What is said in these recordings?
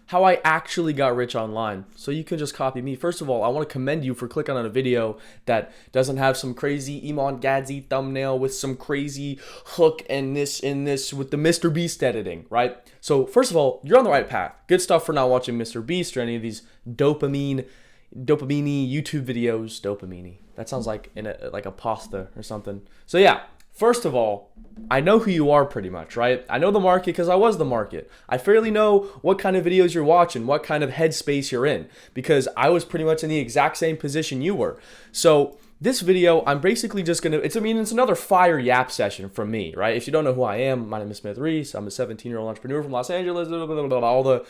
how I actually got rich online. So you can just copy me. First of all, I want to commend you for clicking on a video that doesn't have some crazy Iman Gadzi thumbnail with some crazy hook and this with the Mr. Beast editing, right? So first of all, you're on the right path. Good stuff for not watching Mr. Beast or any of these dopamine YouTube videos. Dopamine. That sounds like like a pasta or something. So yeah, first of all, I know who you are pretty much, right? I know the market because I was the market. I fairly know what kind of videos you're watching, what kind of headspace you're in, because I was pretty much in the exact same position you were. So this video, I'm basically just gonna, it's another fire yap session from me, right? If you don't know who I am, my name is Smith Reese. I'm a 17-year-old entrepreneur from Los Angeles, all the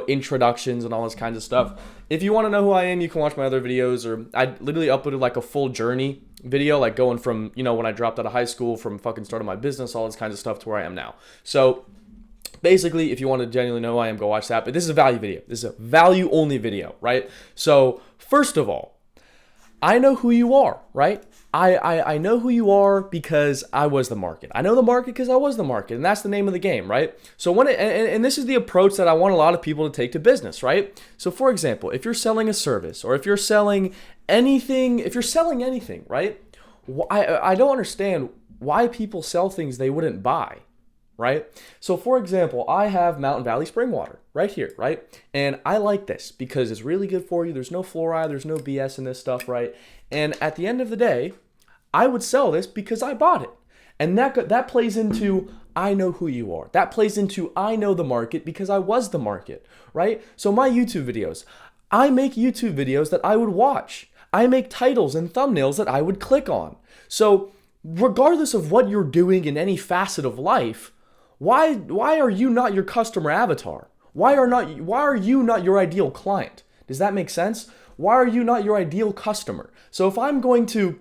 introductions and all this kinds of stuff. If you want to know who I am, you can watch my other videos, or I literally uploaded like a full journey video, like going from, when I dropped out of high school, from fucking starting my business, all this kinds of stuff, to where I am now. So basically, if you want to genuinely know who I am, go watch that. But this is a value video. This is a value only video, right? So first of all, I know who you are, right? I know who you are because I was the market. I know the market because I was the market, and that's the name of the game, right? So and this is the approach that I want a lot of people to take to business, right? So for example, if you're selling a service, or if you're selling anything, right? I don't understand why people sell things they wouldn't buy, right? So for example, I have Mountain Valley spring water right here, right? And I like this because it's really good for you. There's no fluoride, there's no BS in this stuff, right? And at the end of the day, I would sell this because I bought it. And that plays into I know who you are. That plays into I know the market because I was the market, right? So my YouTube videos, I make YouTube videos that I would watch. I make titles and thumbnails that I would click on. So regardless of what you're doing in any facet of life, why are you not your customer avatar? Why are you not your ideal client? Does that make sense? Why are you not your ideal customer? So if I'm going to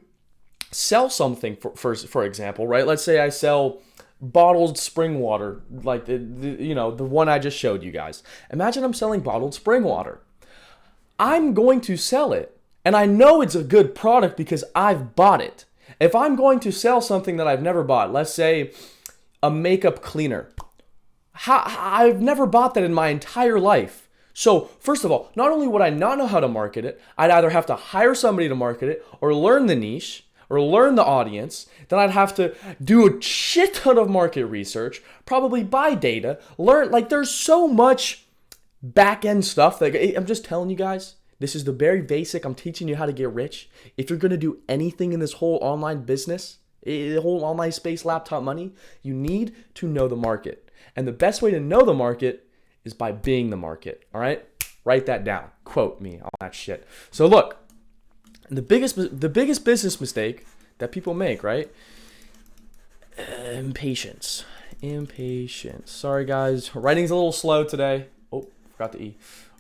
sell something, for example, right? Let's say I sell bottled spring water, like the one I just showed you guys. Imagine I'm selling bottled spring water. I'm going to sell it, and I know it's a good product because I've bought it. If I'm going to sell something that I've never bought, let's say a makeup cleaner, I've never bought that in my entire life. So first of all, not only would I not know how to market it, I'd either have to hire somebody to market it, or learn the niche, or learn the audience. Then I'd have to do a shit ton of market research, probably buy data, learn, like there's so much back end stuff that I'm just telling you guys, this is the very basic. I'm teaching you how to get rich. If you're going to do anything in this whole online business, the whole online space, laptop money, you need to know the market. And the best way to know the market is by being the market. All right? Write that down. Quote me, all that shit. So look, the biggest business mistake that people make, right? Impatience. Sorry guys, writing's a little slow today. Oh, forgot the E.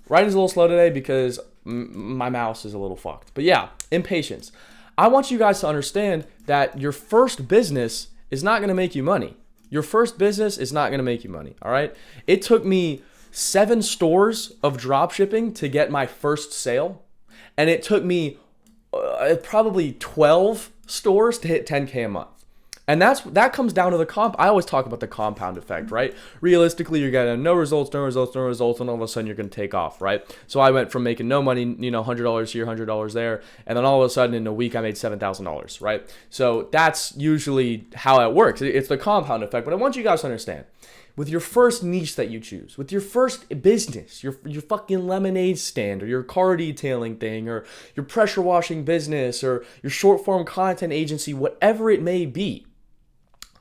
Writing's a little slow today because my mouse is a little fucked. But yeah, impatience. I want you guys to understand that your first business is not going to make you money. Your first business is not going to make you money, all right? It took me 7 stores of drop shipping to get my first sale, and it took me probably 12 stores to hit 10K a month. And that comes down to I always talk about the compound effect, right? Realistically, you're getting no results, and all of a sudden you're going to take off, right? So I went from making no money, $100 here, $100 there, and then all of a sudden in a week I made $7,000, right? So that's usually how it works. It's the compound effect. But I want you guys to understand, with your first niche that you choose, with your first business, your fucking lemonade stand, or your car detailing thing, or your pressure washing business, or your short form content agency, whatever it may be,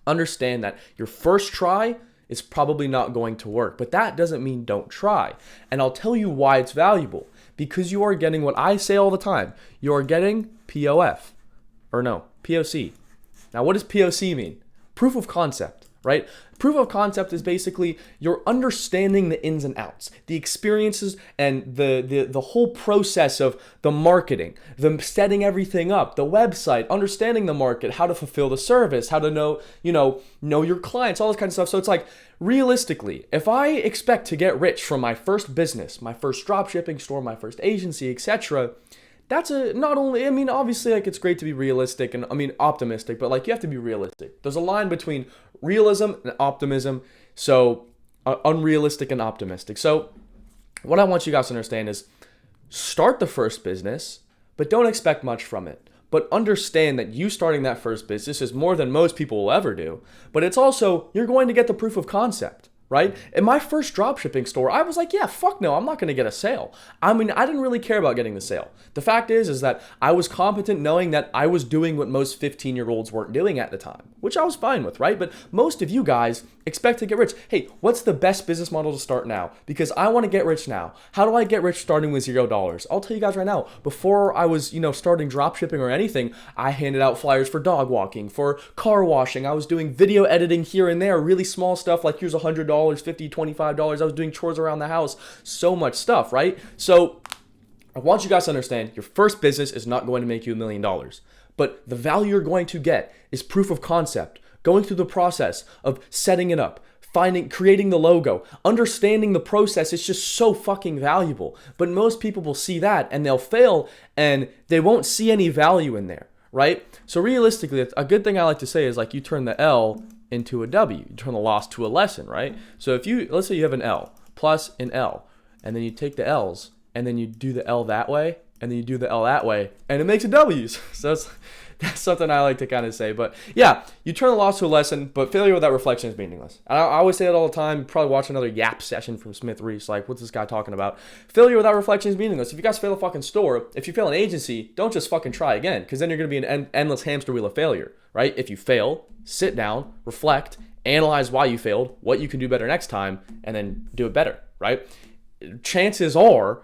understand that your first try is probably not going to work, but that doesn't mean don't try. And I'll tell you why it's valuable. Because you are getting what I say all the time. You are getting POC. Now, what does POC mean? Proof of concept, right? Proof of concept is basically you're understanding the ins and outs, the experiences, and the whole process of the marketing, the setting everything up, the website, understanding the market, how to fulfill the service, how to know your clients, all this kind of stuff. So it's like, realistically, if I expect to get rich from my first business, my first drop shipping store, my first agency, etc., that's obviously, like, it's great to be realistic and optimistic, but like, you have to be realistic. There's a line between realism and optimism, so unrealistic and optimistic. So what I want you guys to understand is start the first business, but don't expect much from it. But understand that you starting that first business is more than most people will ever do. But it's also, you're going to get the proof of concept, right? In my first dropshipping store, I was like, yeah, fuck no, I'm not going to get a sale. I mean, I didn't really care about getting the sale. The fact is that I was competent knowing that I was doing what most 15-year-olds weren't doing at the time, which I was fine with, right? But most of you guys expect to get rich. Hey, what's the best business model to start now? Because I want to get rich now. How do I get rich starting with $0? I'll tell you guys right now, before I was, starting dropshipping or anything, I handed out flyers for dog walking, for car washing. I was doing video editing here and there, really small stuff like here's $100, $50, $25. I was doing chores around the house, so much stuff, right? So I want you guys to understand your first business is not going to make you $1 million, but the value you're going to get is proof of concept, going through the process of setting it up, creating the logo, understanding the process. It's just so fucking valuable. But most people will see that and they'll fail and they won't see any value in there, right? So realistically, a good thing I like to say is like you turn the L into a W. You turn the loss to a lesson, right? So let's say you have an L plus an L, and then you take the L's and then you do the L that way, and then you do the L that way, and it makes a W. So that's something I like to kind of say. But yeah, you turn the loss to a lesson, but failure without reflection is meaningless. And I always say that all the time. You probably watch another Yap session from Smith Reese. Like, what's this guy talking about? Failure without reflection is meaningless. If you guys fail a fucking store, if you fail an agency, don't just fucking try again, because then you're going to be an endless hamster wheel of failure, right? If you fail, sit down, reflect, analyze why you failed, what you can do better next time, and then do it better, right? Chances are,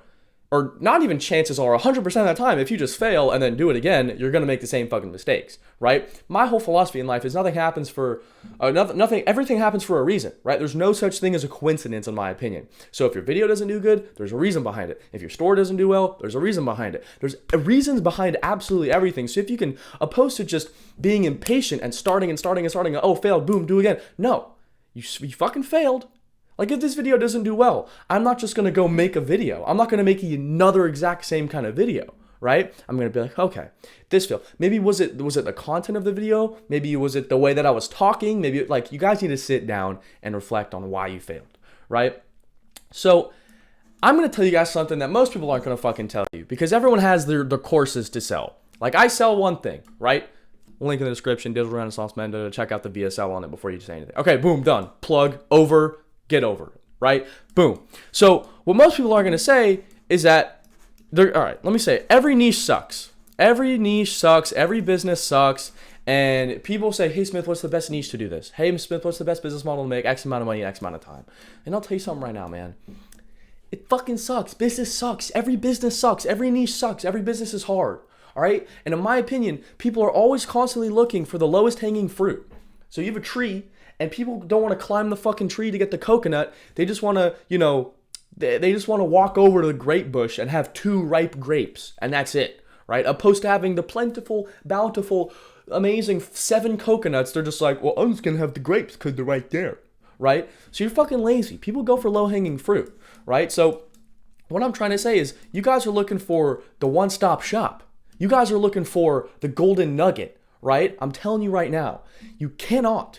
or not even chances are, 100% of the time, if you just fail and then do it again, you're going to make the same fucking mistakes, right? My whole philosophy in life is everything happens for a reason, right? There's no such thing as a coincidence in my opinion. So if your video doesn't do good, there's a reason behind it. If your store doesn't do well, there's a reason behind it. There's reasons behind absolutely everything. So if you can, opposed to just being impatient and starting, oh, failed, boom, do again. No, you fucking failed. Like if this video doesn't do well, I'm not just going to go make a video. I'm not going to make another exact same kind of video, right? I'm going to be like, okay, this failed. Maybe was it the content of the video? Maybe was it the way that I was talking? Maybe like you guys need to sit down and reflect on why you failed, right? So I'm going to tell you guys something that most people aren't going to fucking tell you because everyone has their courses to sell. Like I sell one thing, right? Link in the description, Digital Renaissance Mentor, check out the VSL on it before you say anything. Okay, boom, done. Plug, over. Get over it, right? Boom. So what most people are going to say is that, all right, let me say, every niche sucks. Every niche sucks. Every business sucks. And people say, hey, Smith, what's the best niche to do this? Hey, Smith, what's the best business model to make X amount of money in X amount of time? And I'll tell you something right now, man. It fucking sucks. Business sucks. Every business sucks. Every niche sucks. Every business is hard, all right? And in my opinion, people are always constantly looking for the lowest hanging fruit. So you have a tree, and people don't want to climb the fucking tree to get the coconut. They just want to, they just want to walk over to the grape bush and have 2 ripe grapes, and that's it, right? Opposed to having the plentiful, bountiful, amazing 7 coconuts. They're just like, well, I'm just going to have the grapes because they're right there, right? So you're fucking lazy. People go for low-hanging fruit, right? So what I'm trying to say is you guys are looking for the one-stop shop. You guys are looking for the golden nugget, right? I'm telling you right now, you cannot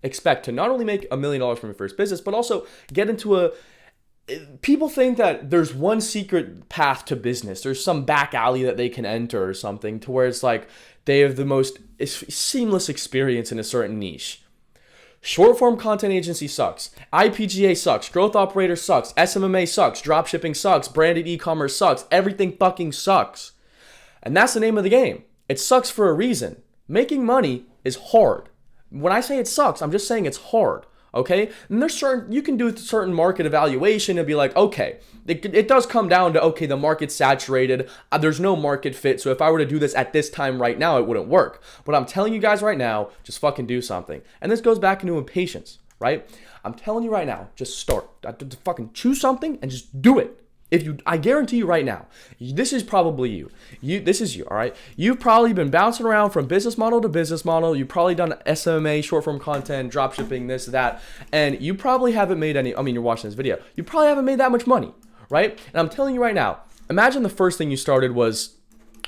expect to not only make $1 million from your first business, but also get into people think that there's one secret path to business. There's some back alley that they can enter or something to where it's like they have the most seamless experience in a certain niche. Short form content agency sucks. IPGA sucks. Growth operator sucks. SMMA sucks. Dropshipping sucks. Branded e-commerce sucks. Everything fucking sucks. And that's the name of the game. It sucks for a reason. Making money is hard. When I say it sucks, I'm just saying it's hard, okay? And there's you can do certain market evaluation and be like, okay, it does come down to, okay, the market's saturated, there's no market fit, so if I were to do this at this time right now, it wouldn't work. But I'm telling you guys right now, just fucking do something. And this goes back into impatience, right? I'm telling you right now, just start. Fucking choose something and just do it. I guarantee you right now, this is probably you. This is you, all right? You've probably been bouncing around from business model to business model. You've probably done SMA, short form content, dropshipping, this, that, and you probably haven't made you're watching this video. You probably haven't made that much money, right? And I'm telling you right now, imagine the first thing you started was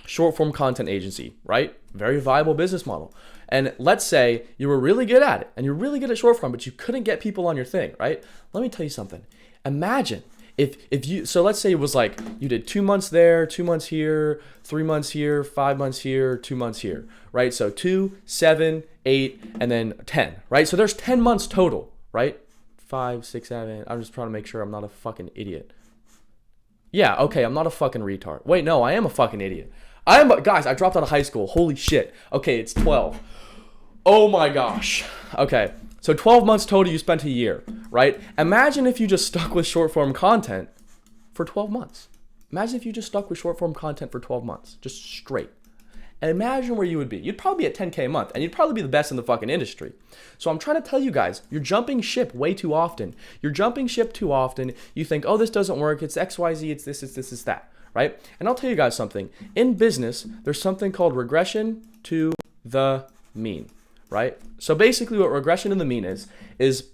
short form content agency, right? Very viable business model. And let's say you were really good at it and you're really good at short form, but you couldn't get people on your thing, right? Let me tell you something. Imagine If you, so let's say it was like you did 2 months there, 2 months here, 3 months here, 5 months here, 2 months here, right? So 2, 7, 8, and then 10, right? So there's 10 months total, right? 5, 6, 7. I'm just trying to make sure I'm not a fucking idiot. Yeah, okay, I'm not a fucking retard. Wait, no, I am a fucking idiot. Guys, I dropped out of high school. Holy shit. Okay, it's 12. Oh my gosh. Okay, so 12 months total, you spent a year, right? Imagine if you just stuck with short form content for 12 months. Imagine if you just stuck with short form content for 12 months, just straight. And imagine where you would be. You'd probably be at 10K a month, and you'd probably be the best in the fucking industry. So I'm trying to tell you guys, you're jumping ship way too often. You're jumping ship too often. You think, oh, this doesn't work. It's XYZ. It's this, it's this, it's that, right? And I'll tell you guys something. In business, there's something called regression to the mean, right? So basically what regression to the mean is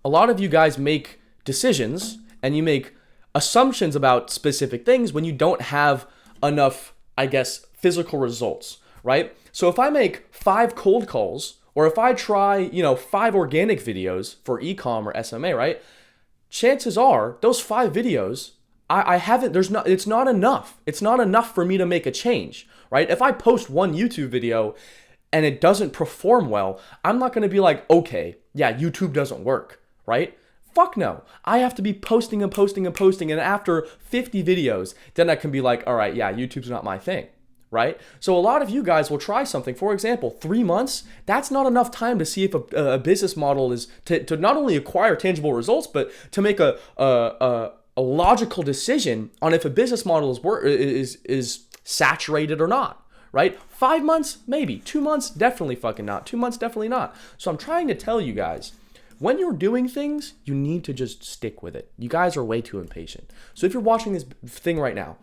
a lot of you guys make decisions and you make assumptions about specific things when you don't have enough, I guess, physical results, right? So if I make 5 cold calls, or if I try, 5 organic videos for ecom or SMA, right? Chances are those 5 videos, it's not enough. It's not enough for me to make a change, right? If I post one YouTube video and it doesn't perform well, I'm not going to be like, okay, yeah, YouTube doesn't work, right? Fuck no. I have to be posting and posting and posting. And after 50 videos, then I can be like, all right, yeah, YouTube's not my thing, right? So a lot of you guys will try something. For example, 3 months, that's not enough time to see if a business model is to not only acquire tangible results, but to make a logical decision on if a business model is saturated or not, right? 5 months, maybe. 2 months, definitely fucking not. 2 months, definitely not. So I'm trying to tell you guys, when you're doing things, you need to just stick with it. You guys are way too impatient. So if you're watching this thing right now,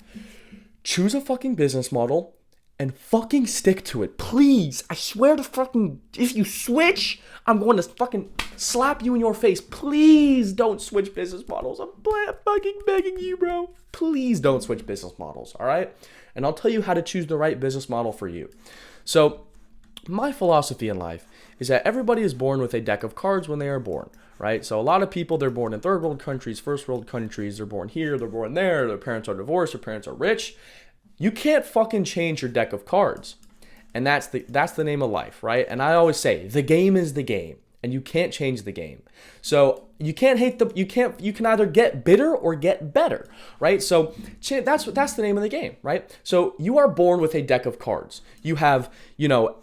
choose a fucking business model and fucking stick to it. Please, I swear to fucking, if you switch, I'm going to fucking slap you in your face. Please don't switch business models. I'm fucking begging you, bro. Please don't switch business models, all right? And I'll tell you how to choose the right business model for you. So my philosophy in life is that everybody is born with a deck of cards when they are born, right? So a lot of people, they're born in third world countries, first world countries, they're born here, they're born there, their parents are divorced, their parents are rich. You can't fucking change your deck of cards. And that's the name of life, right? And I always say, the game is the game, and you can't change the game. So you can't you can either get bitter or get better, right? So that's the name of the game, right? So you are born with a deck of cards. You have,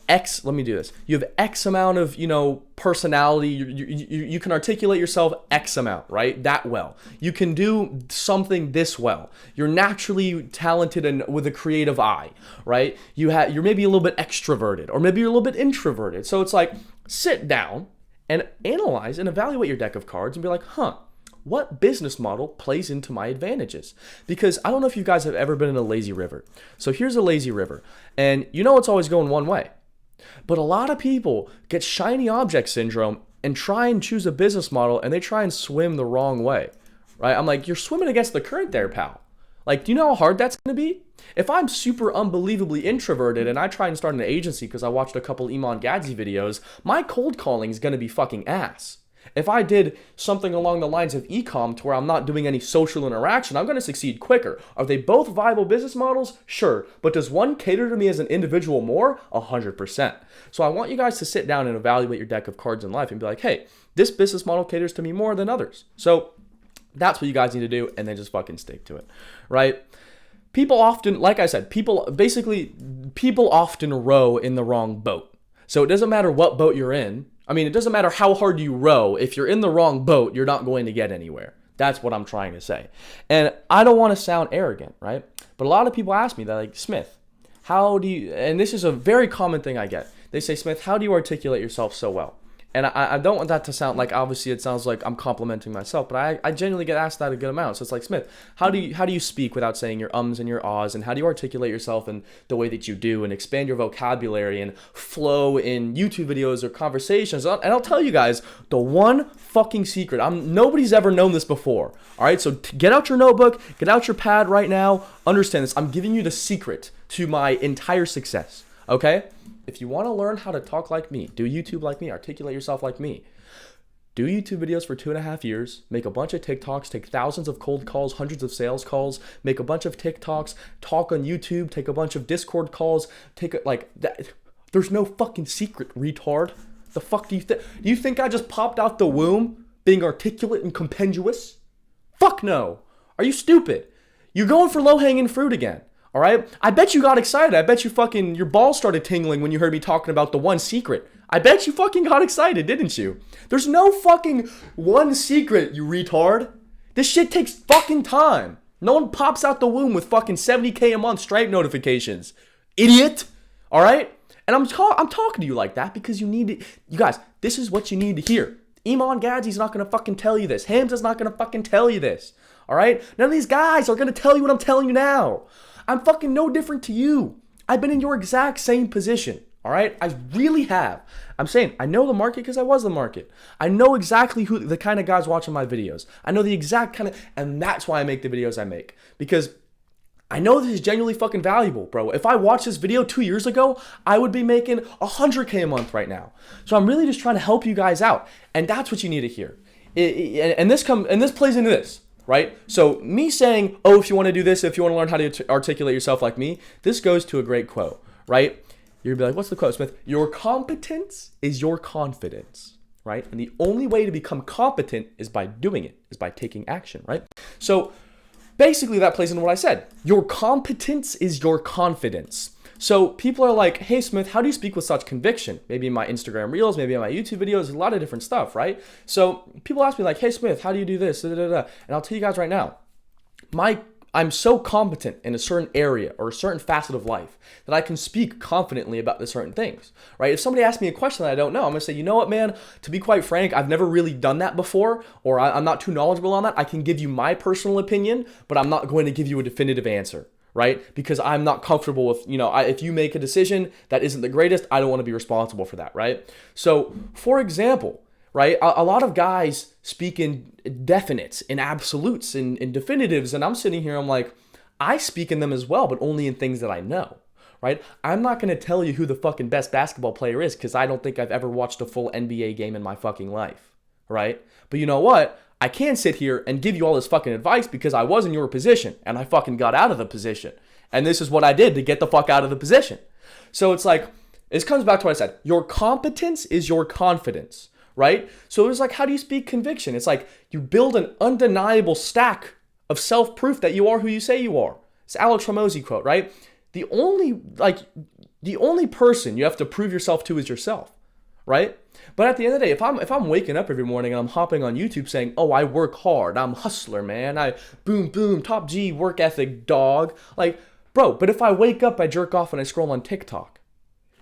X, let me do this. You have X amount of, personality. You can articulate yourself X amount, right? That well. You can do something this well. You're naturally talented and with a creative eye, right? You're maybe a little bit extroverted, or maybe you're a little bit introverted. So it's like, sit down and analyze and evaluate your deck of cards and be like, what business model plays into my advantages? Because I don't know if you guys have ever been in a lazy river. So here's a lazy river, and it's always going one way. But a lot of people get shiny object syndrome and try and choose a business model, and they try and swim the wrong way, right? I'm like, you're swimming against the current there, pal. Like, do you know how hard that's going to be? If I'm super unbelievably introverted and I try and start an agency because I watched a couple Iman Gadzhi videos, my cold calling is going to be fucking ass. If I did something along the lines of ecom to where I'm not doing any social interaction, I'm going to succeed quicker. Are they both viable business models? Sure. But does one cater to me as an individual more? 100%. So I want you guys to sit down and evaluate your deck of cards in life and be like, hey, this business model caters to me more than others. So that's what you guys need to do, and then just fucking stick to it, right? People often, like I said, people often row in the wrong boat. So it doesn't matter what boat you're in. I mean, it doesn't matter how hard you row. If you're in the wrong boat, you're not going to get anywhere. That's what I'm trying to say. And I don't want to sound arrogant, right? But a lot of people ask me that, like, Smith, how do you, and this is a very common thing I get. They say, Smith, how do you articulate yourself so well? And I don't want that to sound like, obviously it sounds like I'm complimenting myself, but I genuinely get asked that a good amount. So it's like, Smith, how do you speak without saying your ums and your ahs, and how do you articulate yourself in the way that you do and expand your vocabulary and flow in YouTube videos or conversations? And I'll tell you guys the one fucking secret. Nobody's ever known this before. All right, so get out your notebook, get out your pad right now. Understand this. I'm giving you the secret to my entire success. Okay? If you want to learn how to talk like me, do YouTube like me, articulate yourself like me, do YouTube videos for 2.5 years, make a bunch of TikToks, take thousands of cold calls, hundreds of sales calls, make a bunch of TikToks, talk on YouTube, take a bunch of Discord calls, take it like that. There's no fucking secret, retard. The fuck do you think? Do you think I just popped out the womb being articulate and compendious? Fuck no. Are you stupid? You're going for low-hanging fruit again. All right? I bet you got excited. I bet you fucking, your balls started tingling when you heard me talking about the one secret. I bet you fucking got excited, didn't you? There's no fucking one secret, you retard. This shit takes fucking time. No one pops out the womb with fucking 70K a month Stripe notifications. Idiot. All right? And I'm talking to you like that because you need it. You guys, this is what you need to hear. Iman Gadzhi's not going to fucking tell you this. Hamza's not going to fucking tell you this. All right? None of these guys are going to tell you what I'm telling you now. I'm fucking no different to you. I've been in your exact same position. All right? I really have. I'm saying I know the market because I was the market. I know exactly who the kind of guys watching my videos. I know the exact kind of, and that's why I make the videos I make. Because I know this is genuinely fucking valuable, bro. If I watched this video 2 years ago, I would be making 100K a month right now. So I'm really just trying to help you guys out. And that's what you need to hear. And this plays into this, right? So me saying, oh, if you want to do this, if you want to learn how to articulate yourself like me, this goes to a great quote, right? You're gonna be like, what's the quote, Smith? Your competence is your confidence, right? And the only way to become competent is by doing it, is by taking action, right? So basically that plays into what I said. Your competence is your confidence. So people are like, hey, Smith, how do you speak with such conviction? Maybe in my Instagram Reels, maybe in my YouTube videos, a lot of different stuff, right? So people ask me like, hey, Smith, how do you do this? And I'll tell you guys right now, I'm so competent in a certain area or a certain facet of life that I can speak confidently about the certain things, right? If somebody asks me a question that I don't know, I'm going to say, you know what, man, to be quite frank, I've never really done that before, or I'm not too knowledgeable on that. I can give you my personal opinion, but I'm not going to give you a definitive answer, right? Because I'm not comfortable with, if you make a decision that isn't the greatest, I don't want to be responsible for that, right? So, for example, right? A lot of guys speak in definites, in absolutes, in definitives, and I'm sitting here, I'm like, I speak in them as well, but only in things that I know, right? I'm not going to tell you who the fucking best basketball player is because I don't think I've ever watched a full NBA game in my fucking life, right? But you know what? I can sit here and give you all this fucking advice because I was in your position and I fucking got out of the position. And this is what I did to get the fuck out of the position. So it's like, this comes back to what I said. Your competence is your confidence. Right? So it's like, how do you speak conviction? It's like you build an undeniable stack of self-proof that you are who you say you are. It's Alex Hormozi quote, right? The only person you have to prove yourself to is yourself, right? But at the end of the day, if I'm waking up every morning and I'm hopping on YouTube saying, oh, I work hard, I'm a hustler, man, I boom, top G, work ethic, dog. Like, bro, but if I wake up, I jerk off and I scroll on TikTok,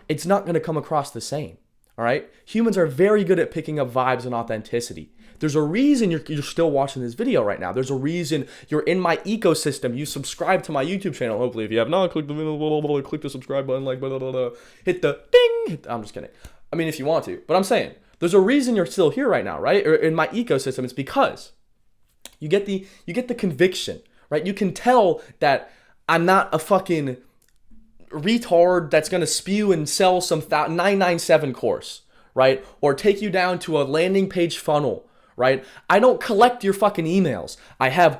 it's not going to come across the same. All right? Humans are very good at picking up vibes and authenticity. There's a reason you're still watching this video right now. There's a reason you're in my ecosystem. You subscribe to my YouTube channel. Hopefully, if you have not, click the subscribe button, hit the ding. I'm just kidding. I mean, if you want to. But I'm saying, there's a reason you're still here right now, right? Or in my ecosystem. It's because you get the conviction, right? You can tell that I'm not a fucking retard that's going to spew and sell some 997 course, right? Or take you down to a landing page funnel, right? I don't collect your fucking emails. I have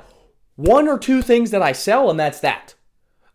one or two things that I sell, and that's that.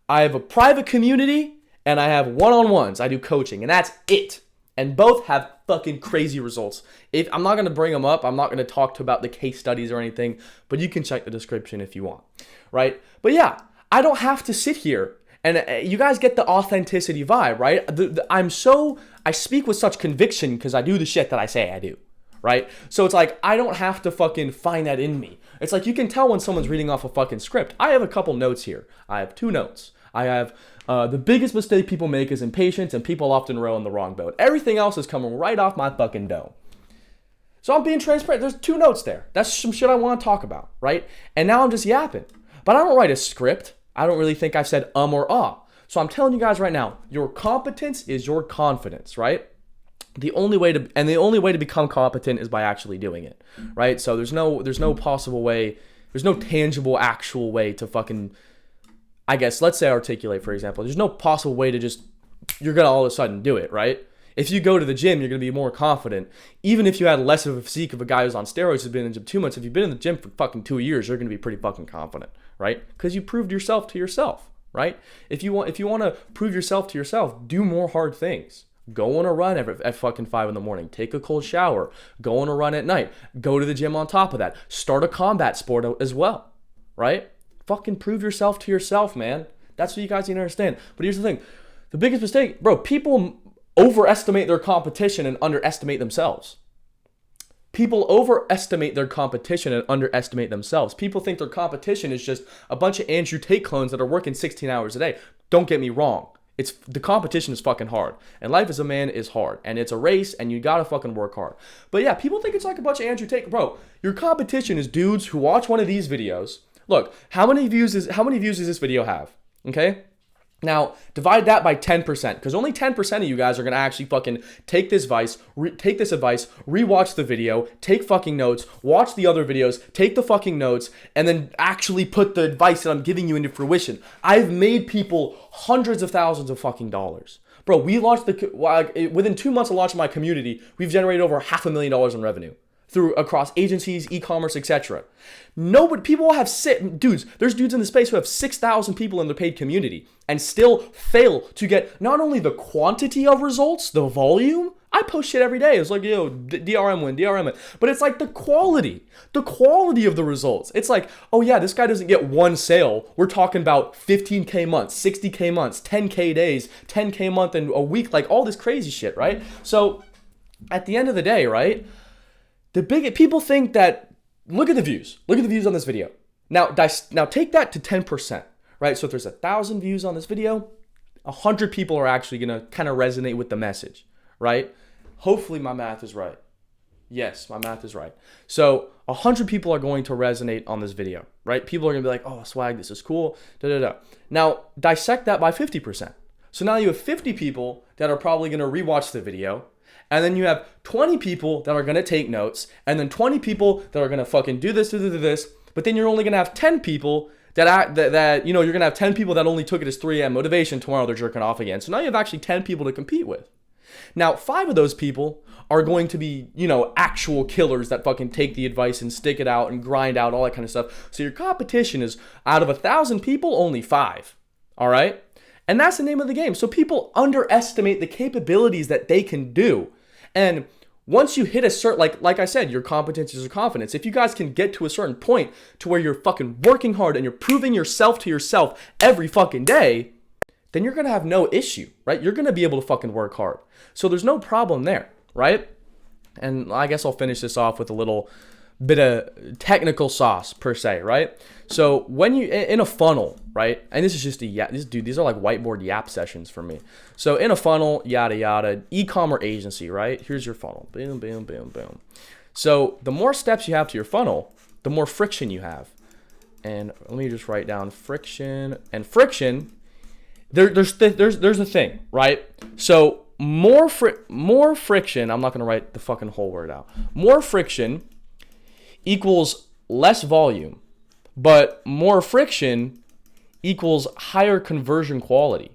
I have a private community, and I have one-on-ones. I do coaching, and that's it. And both have fucking crazy results. If I'm not going to bring them up, I'm not going to talk about the case studies or anything, but you can check the description if you want, right? But yeah, I don't have to sit here. And you guys get the authenticity vibe, right? I speak with such conviction because I do the shit that I say I do, right? So it's like, I don't have to fucking find that in me. It's like, you can tell when someone's reading off a fucking script. I have a couple notes here. I have 2 notes. I have, the biggest mistake people make is impatience, and people often row in the wrong boat. Everything else is coming right off my fucking dome. So I'm being transparent. There's 2 notes there. That's some shit I want to talk about, right? And now I'm just yapping. But I don't write a script. I don't really think I've said or ah. So I'm telling you guys right now, your competence is your confidence, right? The only way to become competent is by actually doing it, right? So there's no possible way, there's no tangible actual way to fucking, I guess, let's say articulate, for example. There's no possible way to just, you're gonna all of a sudden do it, right? If you go to the gym, you're going to be more confident. Even if you had less of a physique of a guy who's on steroids who's been in the gym 2 months, if you've been in the gym for fucking 2 years, you're going to be pretty fucking confident, right? Because you proved yourself to yourself, right? If you want to prove yourself to yourself, do more hard things. Go on a run at fucking 5 in the morning. Take a cold shower. Go on a run at night. Go to the gym on top of that. Start a combat sport as well, right? Fucking prove yourself to yourself, man. That's what you guys need to understand. But here's the thing. The biggest mistake, bro, people overestimate their competition and underestimate themselves. People overestimate their competition and underestimate themselves. People think their competition is just a bunch of Andrew Tate clones that are working 16 hours a day. Don't get me wrong. The competition is fucking hard. And life as a man is hard. And it's a race and you gotta fucking work hard. But yeah, people think it's like a bunch of Andrew Tate. Bro, your competition is dudes who watch one of these videos. Look, how many views does this video have? Okay? Now, divide that by 10%, because only 10% of you guys are going to actually fucking take this advice, rewatch the video, take fucking notes, watch the other videos, take the fucking notes, and then actually put the advice that I'm giving you into fruition. I've made people hundreds of thousands of fucking dollars. Bro, we launched within 2 months of launching my community, we've generated over $500,000 in revenue. Across agencies, e-commerce, etc. People have there's dudes in the space who have 6,000 people in their paid community and still fail to get not only the quantity of results, the volume. I post shit every day. It's like, DRM win, but it's like the quality of the results. It's like, oh yeah, this guy doesn't get one sale. We're talking about 15K months, 60K months, 10K days, 10K month and a week, like all this crazy shit, right? So at the end of the day, right? People think that, look at the views on this video. Now take that to 10%, right? So if there's 1,000 views on this video, 100 people are actually going to kind of resonate with the message, right? Hopefully my math is right. Yes, my math is right. So 100 people are going to resonate on this video, right? People are going to be like, oh, swag, this is cool, Now dissect that by 50%. So now you have 50 people that are probably going to rewatch the video. And then you have 20 people that are going to take notes, and then 20 people that are going to fucking do this, but then you're only going to have 10 people that you're going to have 10 people that only took it as 3 a.m. motivation. Tomorrow they're jerking off again. So now you have actually 10 people to compete with. Now, 5 of those people are going to be, actual killers that fucking take the advice and stick it out and grind out, all that kind of stuff. So your competition is, out of 1,000 people, only 5. All right? And that's the name of the game. So people underestimate the capabilities that they can do. And once you hit a certain, like I said, your competence is your confidence. If you guys can get to a certain point to where you're fucking working hard and you're proving yourself to yourself every fucking day, then you're going to have no issue, right? You're going to be able to fucking work hard. So there's no problem there, right? And I guess I'll finish this off with a little bit of technical sauce per se, right? So when you in a funnel, right? And this is just these are like whiteboard yap sessions for me. So in a funnel, yada yada, e-commerce agency, right? Here's your funnel. Boom, boom, boom, boom. So the more steps you have to your funnel, the more friction you have. And let me just write down friction. And friction, there's a thing, right? So more friction, I'm not gonna write the fucking whole word out. More friction equals less volume, but more friction equals higher conversion quality,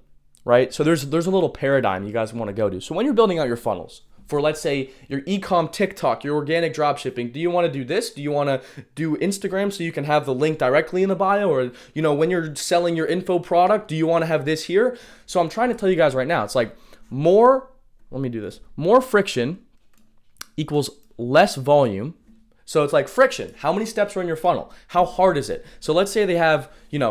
right? So there's a little paradigm you guys want to go to. So when you're building out your funnels for, let's say, your e-com TikTok, your organic dropshipping, do you want to do this? Do you want to do Instagram so you can have the link directly in the bio? Or, when you're selling your info product, do you want to have this here? So I'm trying to tell you guys right now, it's like more friction equals less volume. So it's like friction. How many steps are in your funnel? How hard is it? So let's say they have, they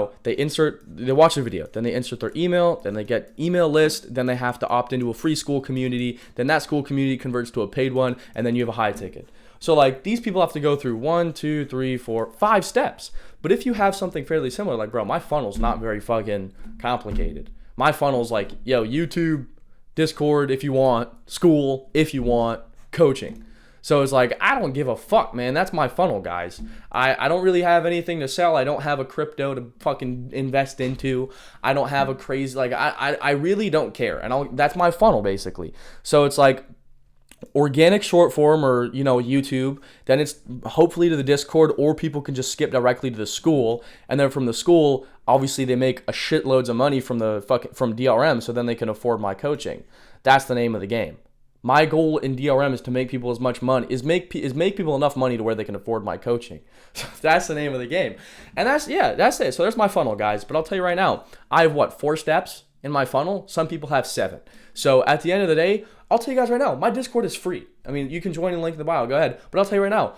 watch the video, then they insert their email, then they get email list, then they have to opt into a free school community, then that school community converts to a paid one, and then you have a high ticket. So like these people have to go through 1, 2, 3, 4, 5 steps. But if you have something fairly similar, like, bro, my funnel's not very fucking complicated. My funnel's like, YouTube, Discord if you want, school if you want, coaching. So it's like, I don't give a fuck, man. That's my funnel, guys. I don't really have anything to sell. I don't have a crypto to fucking invest into. I don't have a crazy, I really don't care. And that's my funnel, basically. So it's like organic short form or, YouTube. Then it's hopefully to the Discord, or people can just skip directly to the school. And then from the school, obviously they make a shitloads of money from DRM. So then they can afford my coaching. That's the name of the game. My goal in DRM is to make people as much money, is make people enough money to where they can afford my coaching. So that's the name of the game. And that's it. So there's my funnel, guys. But I'll tell you right now, I have 4 steps in my funnel. Some people have 7. So at the end of the day, I'll tell you guys right now, my Discord is free. I mean, you can join in the link in the bio. Go ahead. But I'll tell you right now,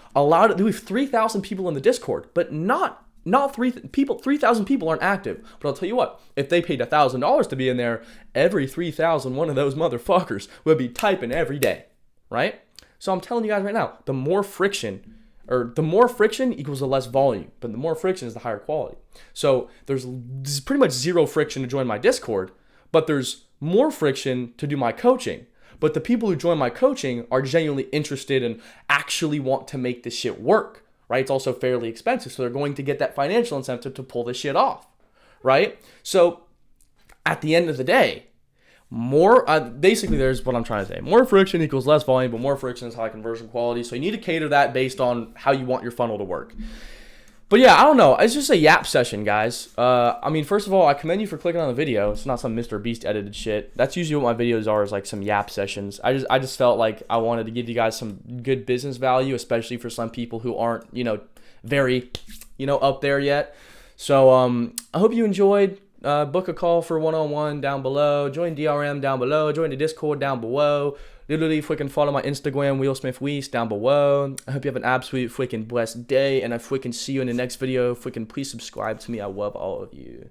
we have 3,000 people in the Discord, but not 3,000 people aren't active. But I'll tell you what, if they paid $1,000 to be in there, every 3,000 one of those motherfuckers would be typing every day, right? So I'm telling you guys right now, the more friction equals the less volume, but the more friction is the higher quality. So there's pretty much 0 friction to join my Discord, but there's more friction to do my coaching. But the people who join my coaching are genuinely interested and actually want to make this shit work. Right? It's also fairly expensive, so they're going to get that financial incentive to pull this shit off, right? So at the end of the day, basically there's what I'm trying to say. More friction equals less volume, but more friction is high conversion quality. So you need to cater that based on how you want your funnel to work. But yeah, I don't know. It's just a yap session, guys. I mean, first of all, I commend you for clicking on the video. It's not some Mr. Beast edited shit. That's usually what my videos are, is like some yap sessions. I just felt like I wanted to give you guys some good business value, especially for some people who aren't, very, up there yet. So I hope you enjoyed. Book a call for one-on-one down below. Join DRM down below. Join the Discord down below. Literally, freaking follow my Instagram, Will Smith Weiss, down below. I hope you have an absolute freaking blessed day, and I freaking see you in the next video. Freaking please subscribe to me. I love all of you.